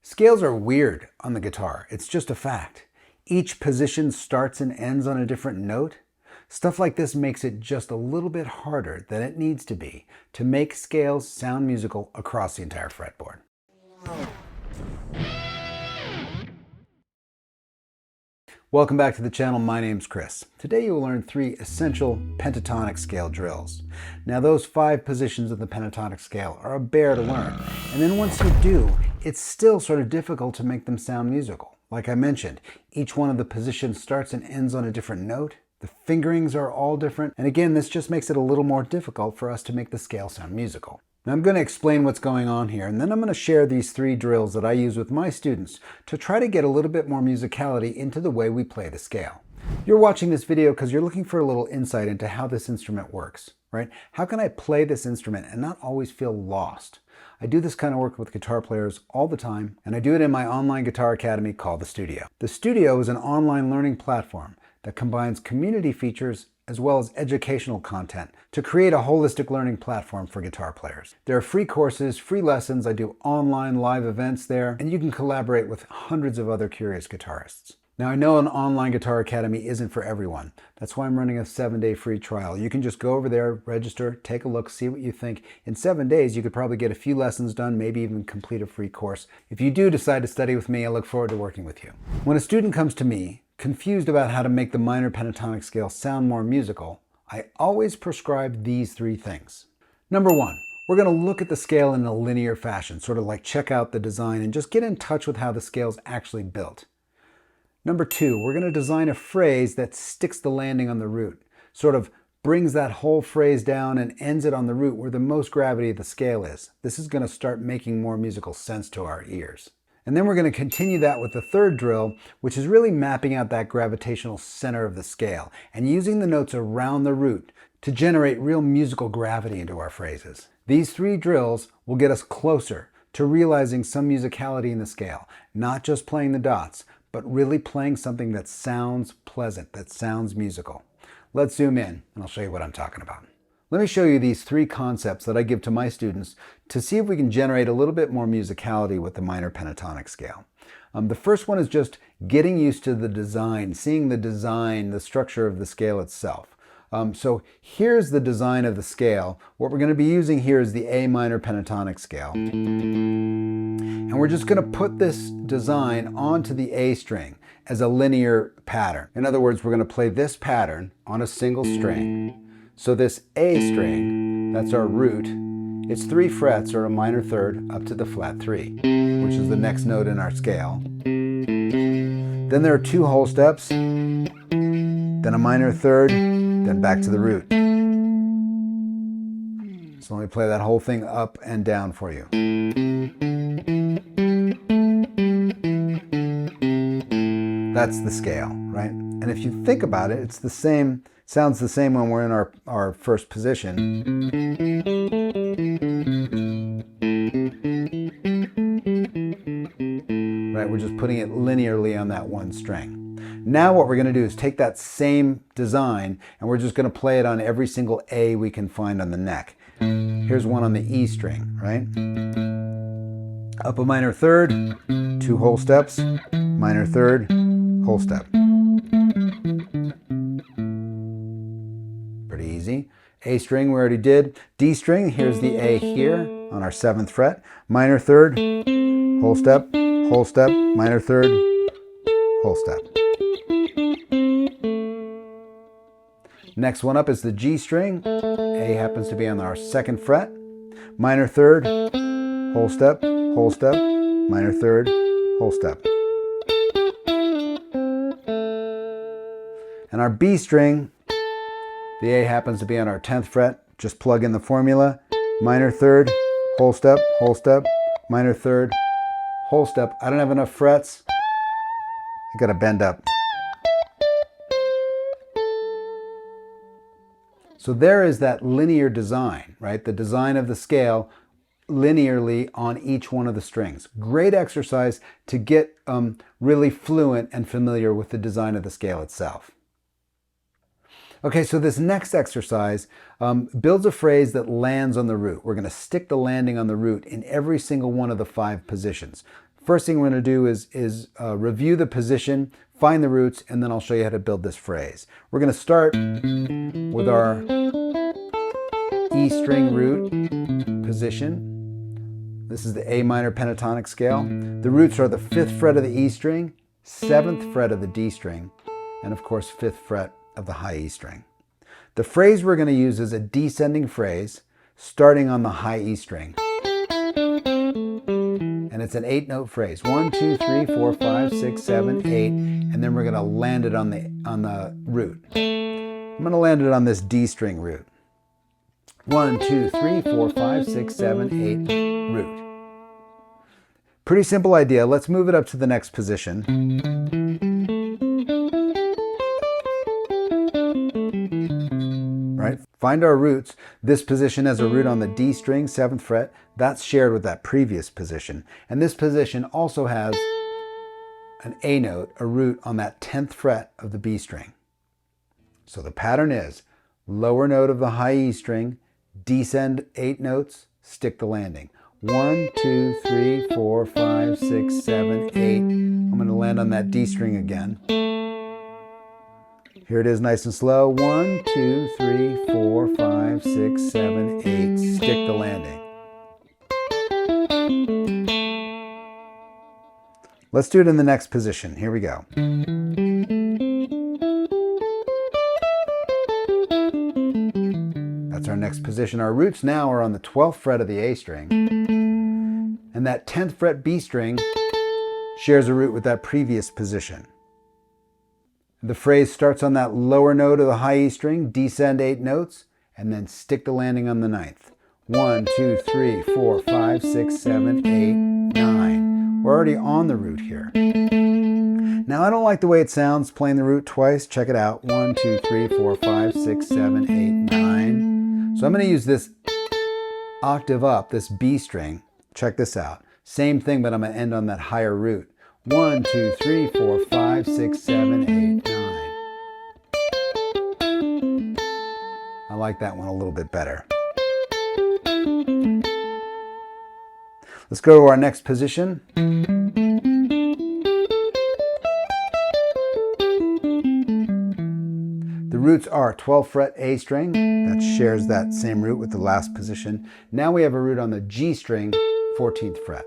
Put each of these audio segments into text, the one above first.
Scales are weird on the guitar. It's just a fact. Each position starts and ends on a different note. Stuff like this makes it just a little bit harder than it needs to be to make scales sound musical across the entire fretboard. Welcome back to the channel. My name's Chris. Today you will learn 3 essential pentatonic scale drills. Now those 5 positions of the pentatonic scale are a bear to learn. And then once you do, it's still sort of difficult to make them sound musical. Like I mentioned, each one of the positions starts and ends on a different note. The fingerings are all different. And again, this just makes it a little more difficult for us to make the scale sound musical. Now I'm going to explain what's going on here, and then I'm going to share these 3 drills that I use with my students to try to get a little bit more musicality into the way we play the scale. You're watching this video because you're looking for a little insight into how this instrument works, right? How can I play this instrument and not always feel lost? I do this kind of work with guitar players all the time, and I do it in my online guitar academy called The Studio. The Studio is an online learning platform that combines community features as well as educational content to create a holistic learning platform for guitar players. There are free courses, free lessons, I do online live events there, and you can collaborate with hundreds of other curious guitarists. Now I know an online guitar academy isn't for everyone. That's why I'm running a 7-day free trial. You can just go over there, register, take a look, see what you think. In 7 days, you could probably get a few lessons done, maybe even complete a free course. If you do decide to study with me, I look forward to working with you. When a student comes to me, confused about how to make the minor pentatonic scale sound more musical, I always prescribe these 3 things. Number 1, we're going to look at the scale in a linear fashion, sort of like check out the design and just get in touch with how the scale's actually built. Number 2, we're going to design a phrase that sticks the landing on the root, sort of brings that whole phrase down and ends it on the root where the most gravity of the scale is. This is going to start making more musical sense to our ears. And then we're going to continue that with the 3rd drill, which is really mapping out that gravitational center of the scale and using the notes around the root to generate real musical gravity into our phrases. These 3 drills will get us closer to realizing some musicality in the scale, not just playing the dots, but really playing something that sounds pleasant, that sounds musical. Let's zoom in and I'll show you what I'm talking about. Let me show you these 3 concepts that I give to my students to see if we can generate a little bit more musicality with the minor pentatonic scale. The first one is just getting used to the design, seeing the design, the structure of the scale itself. So here's the design of the scale. What we're going to be using here is the A minor pentatonic scale. And we're just going to put this design onto the A string as a linear pattern. In other words, we're going to play this pattern on a single string. So this A string, that's our root, it's 3 frets or a minor third up to the flat 3, which is the next note in our scale. Then there are 2 whole steps, then a minor third, then back to the root. So let me play that whole thing up and down for you. That's the scale, right? And if you think about it, it's the same, sounds the same when we're in our first position. Right, we're just putting it linearly on that one string. Now what we're going to do is take that same design and we're just going to play it on every single A we can find on the neck. Here's one on the E string, right? Up a minor third, 2 whole steps, minor third, whole step. Pretty easy. A string we already did. D string, here's the A here on our 7th fret. Minor third, whole step, minor third, whole step. Next one up is the G string. A happens to be on our 2nd fret. Minor third, whole step, minor third, whole step. And our B string, the A happens to be on our 10th fret. Just plug in the formula. Minor third, whole step, minor third, whole step. I don't have enough frets. I gotta bend up. So there is that linear design, right? The design of the scale linearly on each one of the strings. Great exercise to get really fluent and familiar with the design of the scale itself. Okay, so this next exercise builds a phrase that lands on the root. We're going to stick the landing on the root in every single one of the 5 positions. First thing we're going to do is review the position, find the roots, and then I'll show you how to build this phrase. We're going to start with our E string root position. This is the A minor pentatonic scale. The roots are the 5th fret of the E string, 7th fret of the D string, and of course 5th fret of the high E string. The phrase we're going to use is a descending phrase starting on the high E string. And it's an 8-note phrase. 1, 2, 3, 4, 5, 6, 7, 8, and then we're going to land it on the root. I'm going to land it on this D string root. 1, 2, 3, 4, 5, 6, 7, 8, root. Pretty simple idea. Let's move it up to the next position. Right? Find our roots. This position has a root on the D string, 7th fret. That's shared with that previous position. And this position also has an A note, a root on that 10th fret of the B string. So the pattern is lower note of the high E string, descend 8 notes, stick the landing. 1, 2, 3, 4, 5, 6, 7, 8. I'm going to land on that D string again. Here it is nice and slow. 1, 2, 3, 4, 5, 6, 7, 8. Stick the landing. Let's do it in the next position. Here we go. That's our next position. Our roots now are on the 12th fret of the A string. And that 10th fret B string shares a root with that previous position. The phrase starts on that lower note of the high E string, descend 8 notes, and then stick the landing on the 9th. 1, 2, 3, 4, 5, 6, 7, 8, 9. We're already on the root here. Now I don't like the way it sounds playing the root twice. Check it out. 1, 2, 3, 4, 5, 6, 7, 8, 9. So I'm going to use this octave up, this B string. Check this out. Same thing, but I'm going to end on that higher root. 1, 2, 3, 4, 5, 6, 7, 8, 9. I like that one a little bit better. Let's go to our next position. The roots are 12th fret A string. That shares that same root with the last position. Now we have a root on the G string, 14th fret.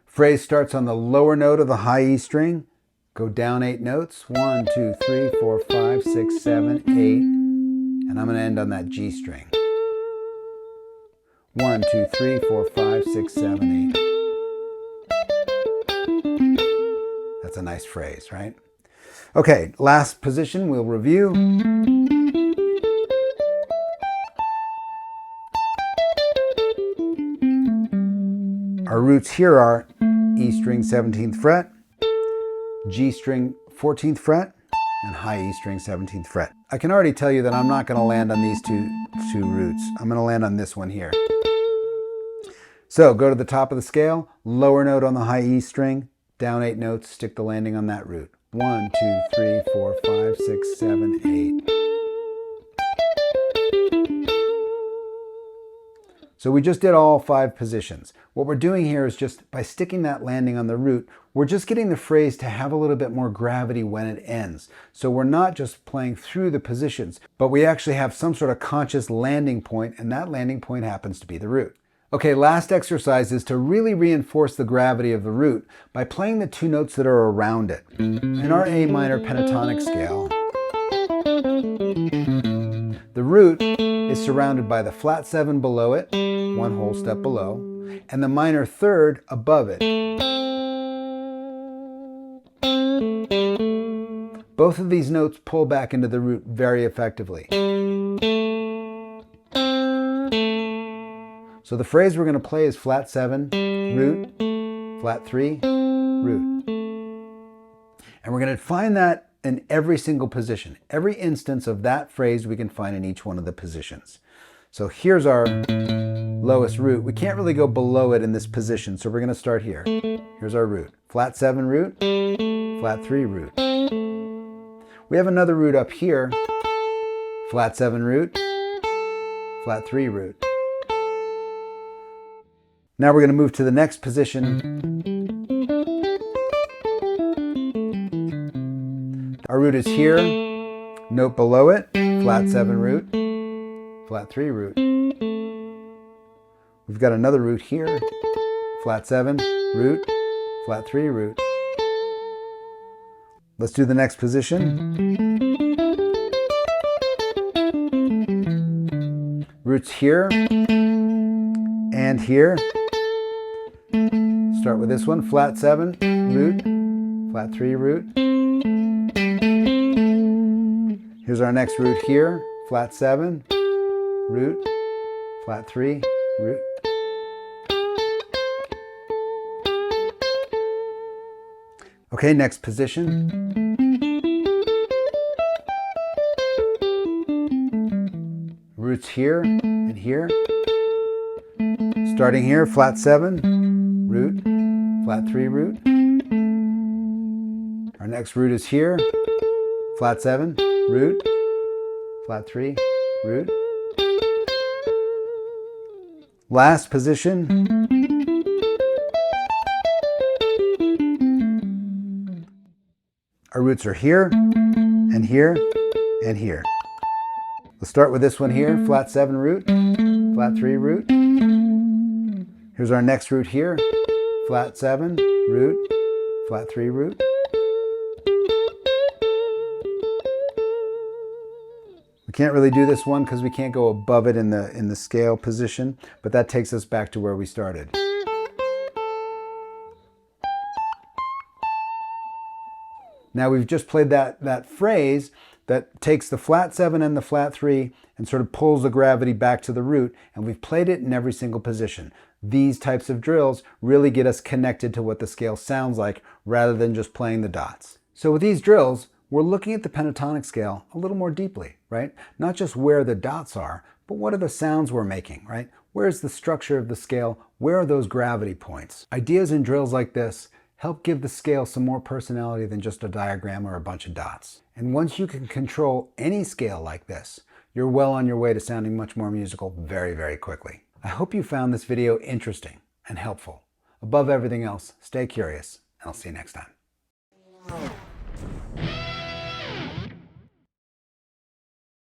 Phrase starts on the lower note of the high E string. Go down 8 notes. 1, 2, 3, 4, 5, 6, 7, 8. And I'm going to end on that G string. 1, 2, 3, 4, 5, 6, 7, 8. That's a nice phrase, right? Okay, last position we'll review. Our roots here are E string 17th fret, G string 14th fret, and high E string 17th fret. I can already tell you that I'm not going to land on these two roots. I'm going to land on this one here. So go to the top of the scale, lower note on the high E string, down 8 notes, stick the landing on that root. 1, 2, 3, 4, 5, 6, 7, 8. So we just did all 5 positions. What we're doing here is just by sticking that landing on the root, we're just getting the phrase to have a little bit more gravity when it ends. So we're not just playing through the positions, but we actually have some sort of conscious landing point, and that landing point happens to be the root. Okay, last exercise is to really reinforce the gravity of the root by playing the 2 notes that are around it. In our A minor pentatonic scale, the root is surrounded by the flat 7 below it, 1 whole step below, and the minor 3rd above it. Both of these notes pull back into the root very effectively. So the phrase we're going to play is flat 7, root, flat 3, root. And we're going to find that in every single position. Every instance of that phrase we can find in each one of the positions. So here's our lowest root. We can't really go below it in this position, so we're going to start here. Here's our root. Flat 7 root, flat 3 root. We have another root up here. Flat 7 root, flat 3 root. Now we're going to move to the next position. Our root is here, note below it, flat 7 root, flat 3 root. We've got another root here, flat 7, root, flat 3 root. Let's do the next position. Roots here and here. Start with this one, flat 7, root, flat 3 root. Here's our next root here, flat 7, root, flat 3, root. Okay, next position. Roots here and here. Starting here, flat 7, root, flat 3 root. Our next root is here, flat 7, root, flat 3, root. Last position. Our roots are here and here and here. Let's start with this one here, flat 7 root, flat 3 root. Here's our next root here, flat 7, root, flat 3 root. We can't really do this one because we can't go above it in the scale position, but that takes us back to where we started. Now we've just played that phrase that takes the flat 7 and the flat 3 and sort of pulls the gravity back to the root, and we've played it in every single position. These types of drills really get us connected to what the scale sounds like rather than just playing the dots. So with these drills, we're looking at the pentatonic scale a little more deeply, right? Not just where the dots are, but what are the sounds we're making, right? Where's the structure of the scale? Where are those gravity points? Ideas in drills like this help give the scale some more personality than just a diagram or a bunch of dots. And once you can control any scale like this, you're well on your way to sounding much more musical very, very quickly. I hope you found this video interesting and helpful. Above everything else, stay curious, and I'll see you next time.